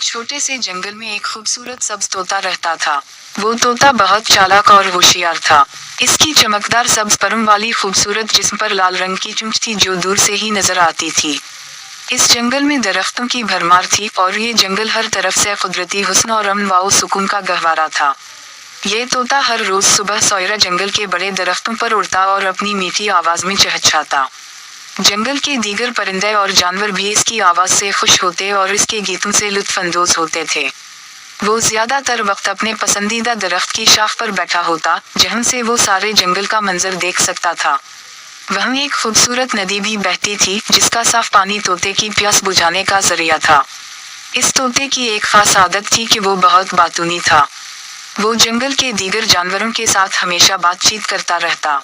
چھوٹے سے جنگل میں ایک خوبصورت سبز طوطا رہتا تھا۔ وہ طوطا بہت چالاک اور ہوشیار تھا۔ اس کی چمکدار سبز پروں والی خوبصورت جسم پر لال رنگ کی چونچ تھی جو دور سے ہی نظر آتی تھی۔ اس جنگل میں درختوں کی بھرمار تھی اور یہ جنگل ہر طرف سے قدرتی حسن اور امن و سکون کا گہوارہ تھا۔ یہ طوطا ہر روز صبح سویرا جنگل کے بڑے درختوں پر اڑتا اور اپنی میٹھی آواز میں چہچہاتا۔ جنگل کے دیگر پرندے اور جانور بھی اس کی آواز سے خوش ہوتے اور اس کے گیتوں سے لطف اندوز ہوتے تھے۔ وہ زیادہ تر وقت اپنے پسندیدہ درخت کی شاخ پر بیٹھا ہوتا، جہاں سے وہ سارے جنگل کا منظر دیکھ سکتا تھا۔ وہاں ایک خوبصورت ندی بھی بہتی تھی جس کا صاف پانی طوطے کی پیاس بجھانے کا ذریعہ تھا۔ اس طوطے کی ایک خاص عادت تھی کہ وہ بہت باتونی تھا۔ وہ جنگل کے دیگر جانوروں کے ساتھ ہمیشہ بات چیت کرتا رہتا۔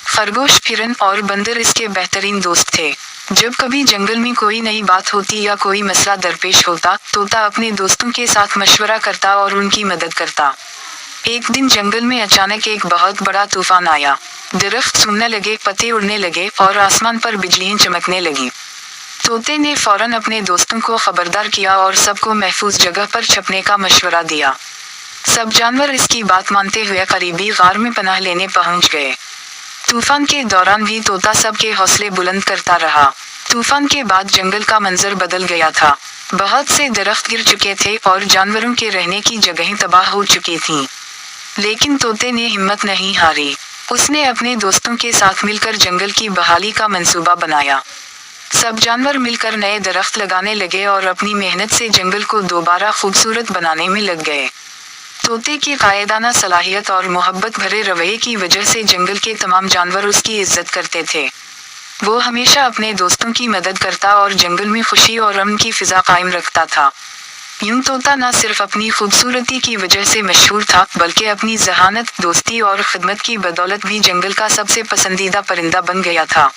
خرگوش، ہرن اور بندر اس کے بہترین دوست تھے۔ جب کبھی جنگل میں کوئی نئی بات ہوتی یا کوئی مسئلہ درپیش ہوتا، طوطا اپنے دوستوں کے ساتھ مشورہ کرتا اور ان کی مدد کرتا۔ ایک دن جنگل میں اچانک ایک بہت بڑا طوفان آیا۔ درخت سوننے لگے، پتے اڑنے لگے اور آسمان پر بجلیاں چمکنے لگیں۔ طوطے نے فوراً اپنے دوستوں کو خبردار کیا اور سب کو محفوظ جگہ پر چھپنے کا مشورہ دیا۔ سب جانور اس کی بات مانتے ہوئے قریبی غار میں پناہ لینے پہنچ گئے۔ طوفان کے دوران بھی طوطا سب کے حوصلے بلند کرتا رہا۔ طوفان کے بعد جنگل کا منظر بدل گیا تھا۔ بہت سے درخت گر چکے تھے اور جانوروں کے رہنے کی جگہیں تباہ ہو چکی تھیں۔ لیکن طوطے نے ہمت نہیں ہاری۔ اس نے اپنے دوستوں کے ساتھ مل کر جنگل کی بحالی کا منصوبہ بنایا۔ سب جانور مل کر نئے درخت لگانے لگے اور اپنی محنت سے جنگل کو دوبارہ خوبصورت بنانے میں لگ گئے۔ طوطے کی قائدانہ صلاحیت اور محبت بھرے رویے کی وجہ سے جنگل کے تمام جانور اس کی عزت کرتے تھے۔ وہ ہمیشہ اپنے دوستوں کی مدد کرتا اور جنگل میں خوشی اور امن کی فضا قائم رکھتا تھا۔ یوں طوطا نہ صرف اپنی خوبصورتی کی وجہ سے مشہور تھا، بلکہ اپنی ذہانت، دوستی اور خدمت کی بدولت بھی جنگل کا سب سے پسندیدہ پرندہ بن گیا تھا۔